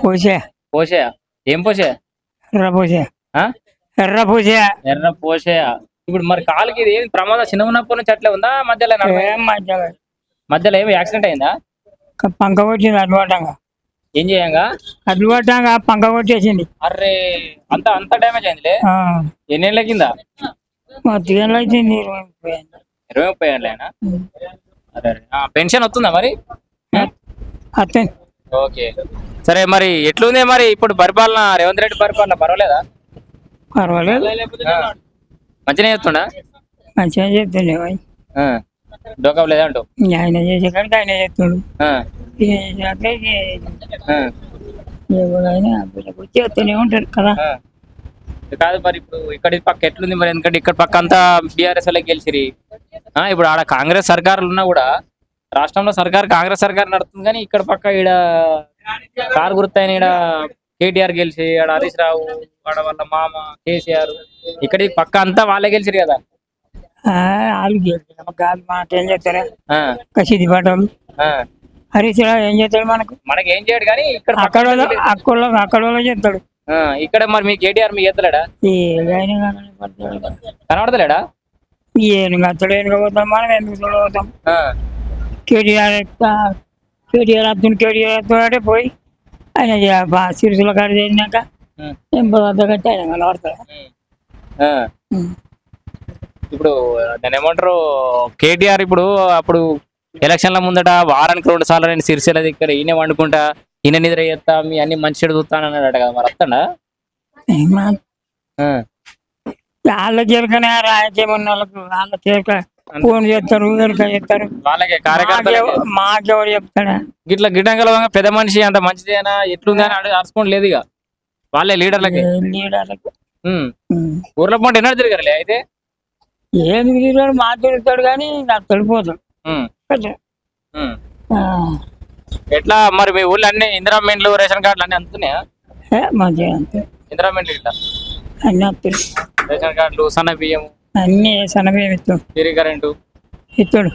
పోసే పోసేయా? ఏం పోసేయా? ఎర్ర పోసే ఆ? ఎర్ర పోసే ఎర్ర పోసేయా? ఇప్పుడు మరి కాలుకి ఇది ఏం ప్రమాదం చిన్న ఉన్నప్పటి నుంచి అట్లే ఉందా? మధ్యలో ఏం మధ్యలో మధ్యలో ఏమి యాక్సిడెంట్ అయిందా? పంక కొట్టింది అడ్వాటంగా. ఏం చేయంగా? అడ్వాటంగా పంక కొట్టేసింది. అరే అంత అంత డ్యామేజ్ అయిందిలే. ఆ, ఎన్నేళ్ళ కింద? మా తీగలు అవుతుంది 20-30 ఏళ్ళైనా? అరే పెన్షన్ వస్తుందా మరి? అత్తే ఓకే సరే. మరి ఎట్లుంది మరి ఇప్పుడు పరిపాలన? రేవంత్ రెడ్డి పరిపాలన పర్వాలేదా? పర్వాలేదు, మంచిగా చేస్తుండా? మంచిగా చేస్తుండే వాయి. డోకా లేదంటూ ఆయన చేసే కాడికి ఆయన చేస్తుండు. ఎవరైనా చేస్తూనే ఉంటారు కదా. కాదు మరి ఇప్పుడు ఇక్కడ పక్క ఎట్లుంది మరి? ఎందుకంటే ఇక్కడ పక్క అంతా బీఆర్ఎస్ వాళ్ళకి గెలిచిరి. ఇప్పుడు ఆడ కాంగ్రెస్ సర్కారులు ఉన్నా కూడా రాష్ట్రంలో సర్కార్ కాంగ్రెస్ సర్కార్ నడుస్తుంది, కానీ ఇక్కడ పక్క ఈడ కారు గుర్తయిన ఈడ కేటీఆర్ గెలిచి, ఆడ హరీష్ రావు, ఆడ వాళ్ళ మామ కేసీఆర్, ఇక్కడ పక్క అంతా వాళ్ళే గెలిచిరు కదా. వాళ్ళు కాదు మాట ఏం చేస్తారా కసిది పడ్డాడు. హరీష్ రావు ఏం చేస్తాడు మనకి ఏం చేయడు, కానీ ఇక్కడ అక్కడ చేస్తాడు. ఇక్కడ మరి మీ కేటీఆర్ మీ ఎత్తలేడా? కనబడతలేడా? ఏం అత్తడు పోతాం, మనం ఎందుకు చూడబోతాం? కేటీఆర్ అత్తుని కేటీఆర్ పోయి ఆయన సిరిసుల కాడ చేసినాక వద్ద కట్టి ఆయన కనబడతాడు. ఇప్పుడు దాన్ని ఏమంటారు, కేటీఆర్ ఇప్పుడు అప్పుడు ఎలక్షన్ల ముందట వారానికి 2 సార్లు నేను సిరిసిల్ల దగ్గర ఈయన వండుకుంటా, ఈయన నిద్ర చేస్తా, మీ అన్ని మంచి చెడు చూస్తానన్నాడట కదా. మరి వస్తాడా? వాళ్ళ చేరుకనే రాజకీయం ఉన్న వాళ్ళకు వాళ్ళ చేరుక ఫోన్ చేస్తారు, చేస్తారు. వాళ్ళకే కార్యకర్తలు మాకెవరు చెప్తాడా? గిట్ల గిట్టంగల పెద్ద మనిషి అంత మంచిదేనా ఎట్లుంది అని అరుచుకోండి లేదు. ఇక వాళ్ళే లీడర్లకి ఊర్ల పంట ఎన్నో తిరగలే. అయితే ఏం తిరిగాడు మా తిరుగుతాడు, కానీ నాకు తడిపోతాడు. ఎట్లా మరి మీ ఊళ్ళో అన్ని ఇందిరామెంట్లు రేషన్ కార్డులు అన్ని అందుతున్నాయా? మంచిగా అంతే. ఇందిరామెంట్లు ఇట్లా అన్ని వస్తాడు. రేషన్ కార్డులు, సన్న బియ్యం, అన్ని సన్న బియ్యం ఇస్తాడు. ఫ్రీ కరెంటు ఇస్తాడు.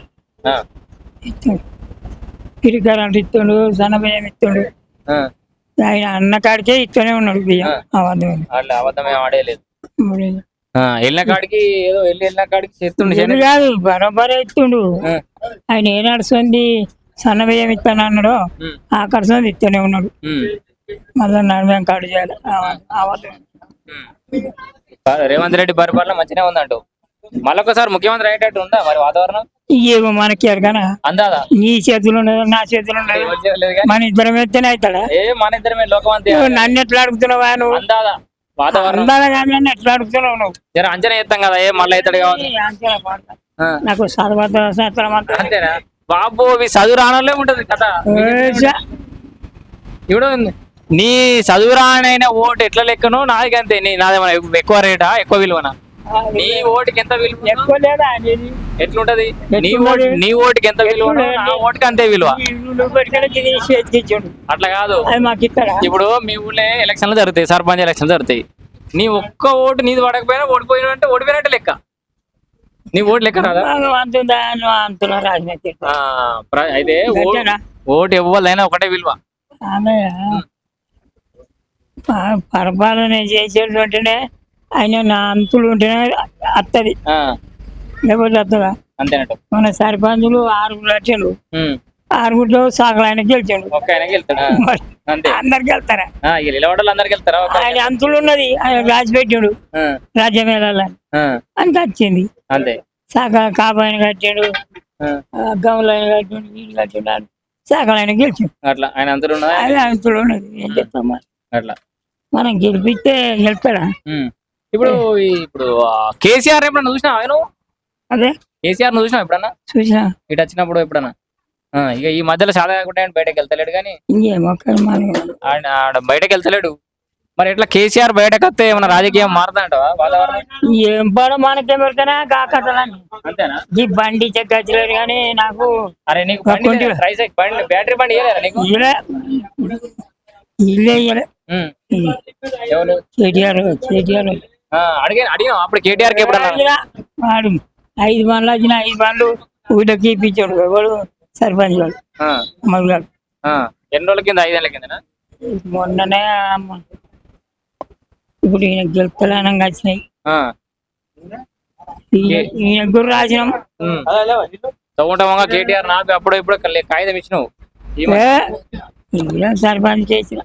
ఫ్రీ కరెంట్ ఇస్తాడు, సన్న బియ్యం ఇస్తాడు. ఆయన అన్న కాడికే ఇస్తూనే ఉన్నాడు బియ్యం. అబద్ధమే ఆడేయలేదు. వెళ్ళిన కాడికి ఏదో వెళ్ళిన కాడికి చేస్తుండే కాదు, బరోబరే ఇస్తుండు. ఆయన ఏ నడుస్తుంది సన్న బియ్యం ఇస్తాను అన్నాడు, ఆ ఖర్చు ఇస్తూనే ఉన్నాడు. మళ్ళీ నడిమే కాడు చేయాలి. రేవంత్ రెడ్డి పరిపాలన మంచిగా ఉందంటూ మళ్ళొకసారి ముఖ్యమంత్రి అయ్యేటట్టు ఉందా మరి వాతావరణం? ఏమో మనకి ఎరగనా, అందాదా? నీ చేతులు ఉండదు, నా చేతులు ఉండదు, మన ఇద్దరం ఎత్తేనే అవుతాడా? మన ఇద్దరమే లోకమంతి. నన్ను ఎట్లా అడుగుతున్నావా నువ్వు? అందాదా వాతావరణం? నన్ను ఎట్లా అడుగుతున్నావు నువ్వు? జర అంచనా చేస్తాం కదా, మళ్ళీ అవుతాడు కావాలి. నాకు శాస్త్రం అంతేనా బాబు? చదువు రానోళ్ళే ఉంటది కదా. ఇప్పుడు నీ చదువు రానైనా ఓటు ఎట్లా లెక్కను? నాది అంతే. నాదేమన్నా ఎక్కువ రేటా, ఎక్కువ విలువనా? నీ ఓటుకి ఎంత విలువ? ఎక్కువ లేదా? ఎట్లుంటది? నీ ఓటుకి ఎంత విలువ, నా ఓటుకి అంతే విలువ. అట్లా కాదు. ఇప్పుడు మీ ఊళ్ళో ఎలక్షన్లు జరుగుతాయి, సర్పంచ్ ఎలక్షన్లు జరుగుతాయి. నీ ఒక్క ఓటు నీది పడకపోయినా ఓడిపోయినంటే ఓడిపోయినట్టే లెక్క. నీ ఓటు లెక్క రాదా? అయితే ఓటు ఇవ్వాలైనా ఒకటే విలువ. పరిపాలన చేసేది ఉంటేనే ఆయన నా అంతులు ఉంటేనే వస్తుంది, లేకపోతే వస్తుందా? అంతేనట్టు. మన సర్పంచులు 6 లక్షలు, 6 సగలు ఆయన గెలిచాడు. అందరికి వెళ్తారా? ఆయన అంతులు ఉన్నది, ఆయన రాసి పెట్టాడు రాజ్యమేళాలని అంత వచ్చింది. సగ కాపాయన కట్టాడు, గమలు ఆయన కట్టాడు, వీళ్ళు కట్టాడు, సగలు ఆయన గెలిచాడు. అట్లా ఆయన అంతులు ఉన్నది. ఏం చెప్తామా? అట్లా మనం గెలిపిస్తే గెలుస్తాడా? ఇప్పుడు కేసీఆర్ ఎప్పుడన్నా చూసినా? ఆయన అదే కేసీఆర్ నువ్వు చూసినావు ఎప్పుడన్నా? చూసినా. ఇటు వచ్చినప్పుడు ఎప్పుడన్నా? ఇక ఈ మధ్యలో చాలా కాకుండా ఆయన బయటకు వెళ్తలేడు, కానీ ఆయన ఆడ బయటకు వెళ్తలేడు. మరి ఎట్లా కేసీఆర్ బయటకు వస్తే ఏమన్నా రాజకీయం మారుతాంటవా వాతావరణం? ఏం పడో మనకేం పెడతానా కాకట్టాలని. అంతేనా? ఈ బండి చెక్కలేదు కానీ నాకు. అరే నీకు బ్యాటరీ బండి ఇయ్యలేరా నీకు? ఇయ్యలే. కేటీఆర్ అడిగినా అప్పుడు కేటీఆర్ వాడు 5 బండ్లు వచ్చిన 5 బండ్లు ఊళ్ళకి ఇప్పించాడు ఎవడు? సర్పంచ్ వాడు మధుగాడు. ఎన్ని రోజుల కింద? 5 ఏళ్ల కింద. మొన్ననే ఇప్పుడు ఈయన గెలుపుతలేనంగా వచ్చినాయి. ఆ. ఈయన గురు రాసినాం. తవ్వటంగా కేటీఆర్ నాకు అప్పుడు ఇప్పుడు కాగితం ఇచ్చినావు ఈయన సర్పంచ్ చేసిన